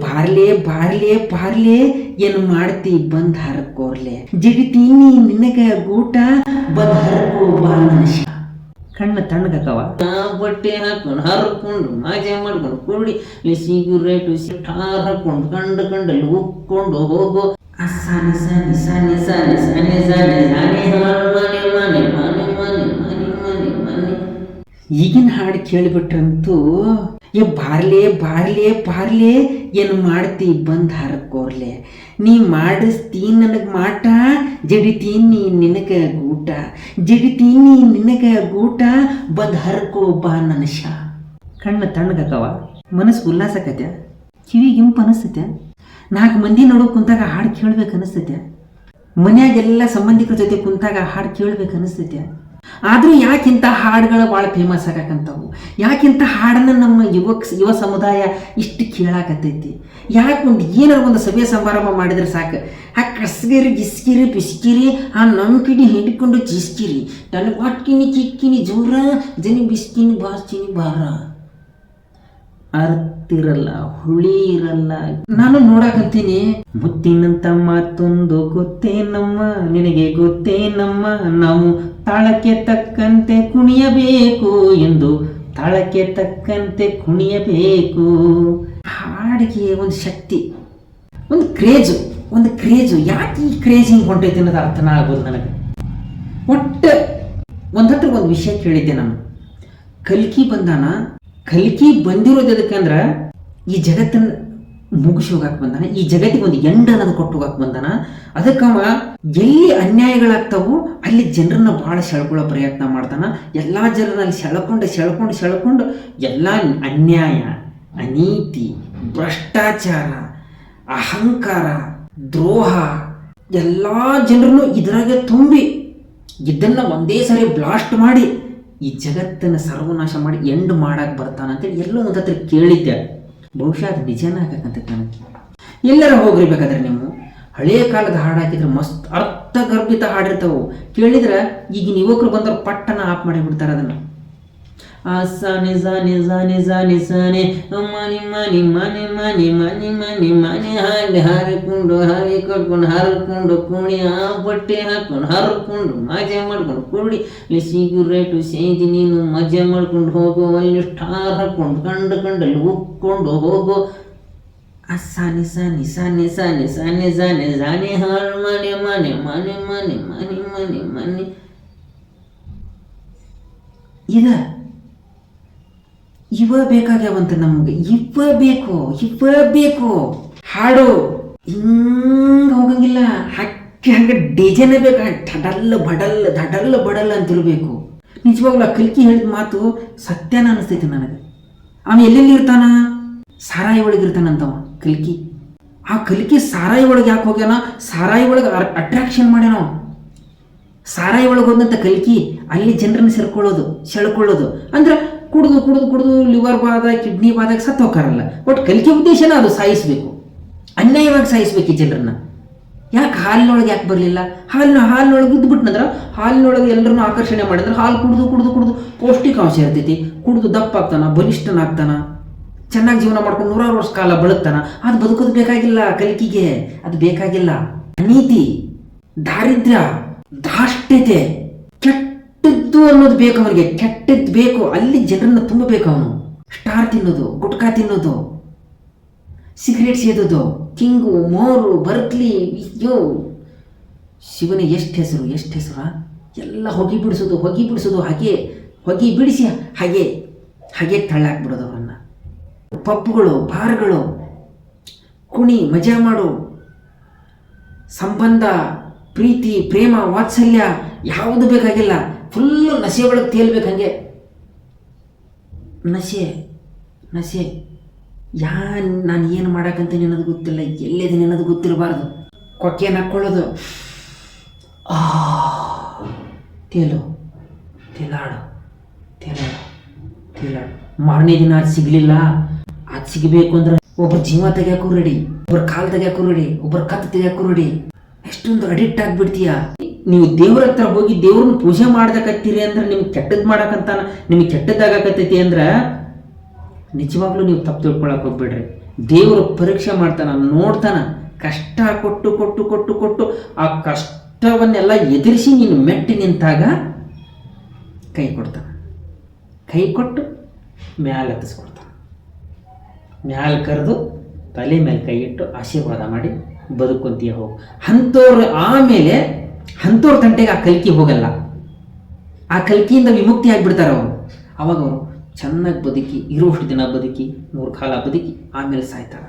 ಬಾರ್ಲೆ ಬಾರ್ಲೆ ಬಾರ್ಲೆ ಏನು ಮಾಡ್ತಿ ಬಂದ್ ಹರ್ಕೋರ್ಲೆ ಜಿಗಿತಿ ನೀ ನಿನಗ ಗೂಟ ಬಂದ್ ಹರ್ಕೋ ಬಾನಶ ಕಣ್ಣ ತಣ್ಣಗವ ಬಟ್ಟೆ ಹಾಕೊಂಡು ಹರ್ಕೊಂಡು ಮಾಜೆ ಮಾಡ್ಕೊಂಡು ಕುಡಿ ಸಿಗರೇಟು ಸಿಟ್ಟಾರ್ ಹಾಕೊಂಡು ಕಂಡಲ್ಲಿ ಉಕ್ಕೊಂಡು ಹೋಗೋ ಸಾನೆ ಸಾನೆ ಸಾನೆ ಸಾನೆ ಸಾನೆ ಸಾನೆ ಸಾನೆ ಮನೆ ಮನೆ ಮನೆ ಮನೆ ಮನೆ ಮನೆ ಮನೆ. ಈಗಿನ ಹಾಡು ಕೇಳಿಬಿಟ್ರಂತೂ ಬಾರ್ಲೆ ಬಾರ್ಲೆ ಬಾರ್ಲೆ ಏನು ಮಾಡ್ತಿ ಬಂದ್ ಹರ್ಕೋರ್ಲೆ ನೀ ಮಾಡಿಸ್ತೀ ನನಗೆ ಮಾಟ ಜಡಿತೀನಿ ನಿನಗ ಗೂಟ ಜಡಿತೀನಿ ನಿನಗ ಗೂಟ ಬಂದ್ ಹರ್ಕೋ ಬಾ ನನಶ. ಕಣ್ಣ ತಣ್ಣಗವ ಮನಸ್ಸು ಉಲ್ಲಾಸಕತ್ಯ ಕಿವಿಗೆ ಇಂಪು ಅನಿಸ್ತೈತೆ. 4 ಮಂದಿ ನೋಡೋ ಕುಂತಾಗ ಹಾಡು ಕೇಳ್ಬೇಕು ಅನಿಸ್ತೈತೆ. ಮನ್ಯಾಗೆಲ್ಲ ಸಂಬಂಧಿಕರ ಜೊತೆ ಕುಂತಾಗ ಹಾಡು ಕೇಳ್ಬೇಕು ಅನಿಸ್ತೈತೆ. ಆದರೂ ಯಾಕಿಂತ ಹಾಡುಗಳು ಭಾಳ ಫೇಮಸ್ ಆಗಕ್ಕಂಥವು, ಯಾಕಿಂತ ಹಾಡನ್ನು ನಮ್ಮ ಯುವ ಸಮುದಾಯ ಇಷ್ಟು ಕೇಳಾಕತ್ತೈತಿ? ಯಾಕೆ ಏನಾರು ಒಂದು ಸಭೆ ಸಮಾರಂಭ ಮಾಡಿದ್ರೆ ಸಾಕು, ಆ ಕಸ್ಗಿರಿ ಗಿಸ್ಕಿರಿ ಬಿಸ್ಕಿರಿ ಆ ನಂಬಿಕಿನಿ ಹಿಡ್ಕೊಂಡು ಜಿಸ್ಕಿರಿ ನನ್ನ ಬಾಟ್ಕಿನಿ ಕಿಕ್ಕಿನಿ ಜೋರ ಜನಿ ಬಿಸ್ಕಿನಿ ಬಾಸ್ಕಿನಿ ಬಾರ ಅರ್ತಿರಲ್ಲ, ಹುಳಿ ಇರಲ್ಲ. ನಾನು ನೋಡಕಂತೀನಿ ಮುತ್ತಿನಂತ ಮಾತೊಂದು ಗೊತ್ತೇನಮ್ಮ ನಿನಗೆ ಗೊತ್ತೇನಮ್ಮ, ನಾವು ತಾಳಕ್ಕೆ ತಕ್ಕಂತೆ ಕುಣಿಯಬೇಕು ಎಂದು ತಾಳಕ್ಕೆ ತಕ್ಕಂತೆ ಕುಣಿಯಬೇಕು. ಹಾಡಿಗೆ ಒಂದು ಶಕ್ತಿ, ಒಂದು ಕ್ರೇಜು ಯಾಕೆ ಈ ಕ್ರೇಜ್ ಹಿಂಗೆ ಹೊಂಟೈತೆ ಅನ್ನೋದು ಅರ್ಥನ ಆಗೋದು ನನಗೆ. ಒಟ್ಟು ಒಂದತ್ರ ಒಂದು ವಿಷಯ ಕೇಳಿದ್ದೆ ನಾನು. ಕಲ್ಕಿ ಬಂದಿರೋದು ಎದಕ್ಕಂದ್ರೆ ಈ ಜಗತ್ತನ್ನು ಮುಗಿಸಿ ಹೋಗಕ್ಕೆ ಬಂದಾನ, ಈ ಜಗತ್ತಿಗೆ ಒಂದು ಎಂಡ್ ಅನ್ನೋದು ಕೊಟ್ಟು ಹೋಗಕ್ಕೆ ಬಂದಾನ. ಅದಕ್ಕವ ಎಲ್ಲಿ ಅನ್ಯಾಯಗಳಾಗ್ತಾವು ಅಲ್ಲಿ ಜನರನ್ನ ಭಾಳ ಸೆಳ್ಕೊಳ್ಳೋ ಪ್ರಯತ್ನ ಮಾಡ್ತಾನ. ಎಲ್ಲ ಜನರಲ್ಲಿ ಸೆಳ್ಕೊಂಡು ಎಲ್ಲ ಅನ್ಯಾಯ, ಅನೀತಿ, ಭ್ರಷ್ಟಾಚಾರ, ಅಹಂಕಾರ, ದ್ರೋಹ ಎಲ್ಲ ಜನರನ್ನು ಇದ್ರಾಗೆ ತುಂಬಿ ಇದನ್ನು ಒಂದೇ ಸರಿ ಬ್ಲಾಸ್ಟ್ ಮಾಡಿ ಈ ಜಗತ್ತನ್ನು ಸರ್ವನಾಶ ಮಾಡಿ ಎಂಡ್ ಮಾಡಕ್ಕೆ ಬರ್ತಾನಂತೇಳಿ ಎಲ್ಲೋ ಒಂದು ಹತ್ರ ಕೇಳಿದ್ದೆ. ಬಹುಶಃ ಅದು ನಿಜನ ಆಗಕ್ಕಂತ ನನಗೆ. ಎಲ್ಲರ ಹೋಗಿರ್ಬೇಕಾದ್ರೆ ನೀವು ಹಳೆಯ ಕಾಲದ ಹಾಡು ಹಾಕಿದ್ರೆ ಮಸ್ತ್ ಅರ್ಥಗರ್ಭಿತ ಹಾಡಿರ್ತಾವು. ಕೇಳಿದ್ರೆ ಈಗಿನ ಯುವಕರು ಬಂದವ್ರು ಪಟ್ಟನ ಆಫ್ ಮಾಡಿ ಬಿಡ್ತಾರೆ ಅದನ್ನು. ಸಾನೆ ಸಾನೆ ಸಾನೆ ಸಾನೆ ಸಾನೆ ಮನಿ ಮನಿ ಮನೆ ಮನೆ ಮನೆ ಮನೆ ಮನೆ ಹಾಗೆ ಹಾರಿಕೊಂಡು ಹಾಗೆ ಕಟ್ಕೊಂಡು ಹರ್ಕೊಂಡು ಕುಣಿ ಆ ಬಟ್ಟೆ ಹಾಕೊಂಡು ಹರ್ಕೊಂಡು ಮಜಾ ಮಾಡ್ಕೊಂಡು ಕುಡಿ ಸಿಗರೇಟು ಸೇದಿ ನೀನು ಮಜಾ ಮಾಡ್ಕೊಂಡು ಹೋಗೋ ಅಲ್ಲಿ ಸ್ಟಾರ್ ಹಾಕೊಂಡು ಕಂಡಲ್ಲಿ ಉಕ್ಕೊಂಡು ಹೋಗೋ ಸಾನೆ ಸಾನೆ ಸಾನೆ ಸಾನೆ ಸಾನೆ ಸಾನೆ ಸಾನೆ ಹಾಳು ಮನೆ ಮನೆ ಮನೆ ಮನೆ ಮನೆ ಮನೆ ಮನೆ. ಇವ ಬೇಕಾಗ್ಯಾವಂತ ನಮ್ಗೆ, ಇವ ಬೇಕು ಹಾಡು ಹಿಂಗ ಹೋಗಂಗಿಲ್ಲ. ಹಂಗೆ ಡಿಜೆನೇ ಬೇಕು, ಧಡಲ್ ಬಡಲ್ ಅಂತಿರ್ಬೇಕು. ನಿಜವಾಗ್ಲೂ ಕಲ್ಕಿ ಹೇಳಿದ ಮಾತು ಸತ್ಯನ ಅನಿಸ್ತೈತಿ ನನಗೆ. ಅವ ಎಲ್ಲೆಲ್ಲಿ ಇರ್ತಾನ? ಸಾರಾಯಿ ಒಳಗೆ ಇರ್ತಾನಂತವ ಕಲ್ಕಿ. ಆ ಕಲ್ಕಿ ಸಾರಾಯಿ ಒಳಗೆ ಯಾಕೆ ಹೋಗ್ಯಾನ? ಸಾರಾಯಿ ಒಳಗೆ ಅಟ್ರಾಕ್ಷನ್ ಮಾಡ್ಯಾನ. ಸಾರಾಯಿ ಒಳಗೆ ಹೋದಂತ ಕಲ್ಕಿ ಅಲ್ಲಿ ಜನರನ್ನ ಸೆಳ್ಕೊಳ್ಳೋದು ಅಂದ್ರೆ ಕುಡಿದು ಲಿವರ್ ಬಾದ ಕಿಡ್ನಿ ಬಾದಾಗ ಸತ್ತು ಹೋಗ್ತಾರಲ್ಲ. ಒಟ್ಟು ಕಲಿಕೆ ಉದ್ದೇಶನ ಅದು ಸಾಯಿಸ್ಬೇಕು, ಅನ್ಯಾಯವಾಗಿ ಸಾಯಿಸ್ಬೇಕು ಈ ಜನರನ್ನ. ಯಾಕೆ ಹಾಲಿನೊಳಗೆ ಯಾಕೆ ಬರಲಿಲ್ಲ? ಹಾಲಿನೊಳಗೆ ಇದ್ಬಿಟ್ನಂದ್ರೆ ಹಾಲಿನೊಳಗೆ ಎಲ್ಲರನ್ನೂ ಆಕರ್ಷಣೆ ಮಾಡಿದ್ರೆ ಹಾಲು ಕುಡಿದು ಪೌಷ್ಟಿಕಾಂಶ ಇರ್ತೈತಿ. ಕುಡಿದು ದಪ್ಪ ಆಗ್ತಾನ, ಬಲಿಷ್ಠನಾಗ್ತಾನ, ಚೆನ್ನಾಗಿ ಜೀವನ ಮಾಡ್ಕೊಂಡು 100 ವರ್ಷ ಕಾಲ ಬದುಕ್ತಾನ. ಅದು ಬದುಕೋದು ಬೇಕಾಗಿಲ್ಲ ಕಲ್ಕಿಗೆ, ಅದು ಬೇಕಾಗಿಲ್ಲ. ಅನೀತಿ, ದಾರಿದ್ರ್ಯ, ಧಾಷ್ಟತೆ, ಕೆಟ್ಟದ್ದು ಅನ್ನೋದು ಬೇಕು ಅವನಿಗೆ. ಕೆಟ್ಟದ್ದು ಬೇಕು, ಅಲ್ಲಿ ಜನರನ್ನ ತುಂಬಬೇಕು ಅವನು. ಸ್ಟಾರ್ ತಿನ್ನೋದು, ಗುಟ್ಕಾ ತಿನ್ನೋದು, ಸಿಗರೇಟ್ ಸೇದೋದು, ಕಿಂಗು, ಮೋರು, ಬರ್ಕ್ಲಿ, ಅಯ್ಯೋ ಶಿವನ ಎಷ್ಟು ಹೆಸರು. ಎಲ್ಲ ಹೊಗೆ ಬಿಡಿಸೋದು, ಹಾಗೆ ಹೊಗೆ ಬಿಡಿಸಿ ಹಾಗೆ ತಳ್ಳಾಕ್ಬಿಡೋದು ಅವರನ್ನು. ಪಬ್ಗಳು, ಬಾರ್ಗಳು, ಕುಣಿ ಮಜಾ ಮಾಡು, ಸಂಬಂಧ, ಪ್ರೀತಿ, ಪ್ರೇಮ, ವಾತ್ಸಲ್ಯ ಯಾವುದು ಬೇಕಾಗಿಲ್ಲ. ಫುಲ್ಲು ನಶೆ ಒಳಗೆ ತೇಲ್ಬೇಕು. ಹಂಗೆ ನಶೆ ನಾನು ಏನು ಮಾಡಕ್ಕಂತ ಅನ್ನೋದು ಗೊತ್ತಿಲ್ಲ, ಎಲ್ಲಿದೆ ಅನ್ನೋದು ಗೊತ್ತಿರಬಾರ್ದು. ಕೊಕ್ಕೇನು ಹಾಕ್ಕೊಳ್ಳೋದು, ತೇಲಾಡು. ಮಾರನೇ ದಿನ ಅದು ಸಿಗಲಿಲ್ಲ. ಅದು ಸಿಗಬೇಕು ಅಂದ್ರೆ ಒಬ್ಬರು ಜೀವ ತೆಗಿಯಾಕೂ ರೆಡಿ, ಒಬ್ಬರು ಕಾಲು ತೆಗಿಯಾಕೂ ರೆಡಿ, ಒಬ್ಬರು ಕತ್ತು ತೆಗಿಯಾಕೂ ರೆಡಿ. ಎಷ್ಟೊಂದು ಅಡಿಕ್ಟ್ ಆಗಿಬಿಡ್ತೀಯ. ನೀವು ದೇವ್ರ ಹತ್ರ ಹೋಗಿ ದೇವ್ರನ್ನ ಪೂಜೆ ಮಾಡ್ದಕತ್ತೀರಿ ಅಂದ್ರೆ ನಿಮ್ಗೆ ಕೆಟ್ಟದ್ದು ಮಾಡಕ್ಕಂತಾನ, ನಿಮಗೆ ಕೆಟ್ಟದ್ದಾಗಕತ್ತೈತಿ ಅಂದ್ರೆ ನಿಜವಾಗ್ಲೂ ನೀವು ತಪ್ಪು ತಿಳ್ಕೊಳಕ್ಕೆ ಹೋಗ್ಬೇಡ್ರಿ. ದೇವರು ಪರೀಕ್ಷೆ ಮಾಡ್ತಾನ, ನೋಡ್ತಾನ. ಕಷ್ಟ ಕೊಟ್ಟು ಕೊಟ್ಟು ಕೊಟ್ಟು ಕೊಟ್ಟು ಆ ಕಷ್ಟವನ್ನೆಲ್ಲ ಎದುರಿಸಿ ನೀನು ಮೆಟ್ಟಿ ನಿಂತಾಗ ಕೈ ಕೊಡ್ತಾನ. ಕೈ ಕೊಟ್ಟು ಮ್ಯಾಲೆ ಹತ್ತಿಸ್ಕೊಡ್ತಾನೆ. ಮ್ಯಾಲೆ ಕರೆದು ತಲೆ ಮೇಲೆ ಕೈ ಇಟ್ಟು ಆಶೀರ್ವಾದ ಮಾಡಿ ಬದುಕೊಂತೀಯ ಹೋಗು. ಆಮೇಲೆ ಅಂಥವ್ರ ತಂಟೆಗೆ ಆ ಕಲ್ಕಿ ಹೋಗಲ್ಲ. ಆ ಕಲ್ಕಿಯಿಂದ ವಿಮುಕ್ತಿ ಆಗಿಬಿಡ್ತಾರೆ ಅವರು. ಅವಾಗ ಅವರು ಚೆನ್ನಾಗಿ ಬದುಕಿ, ಇರೋಷ್ಟು ದಿನ ಬದುಕಿ, 3 ಕಾಲ ಬದುಕಿ ಆಮೇಲೆ ಸಾಯ್ತಾರೆ.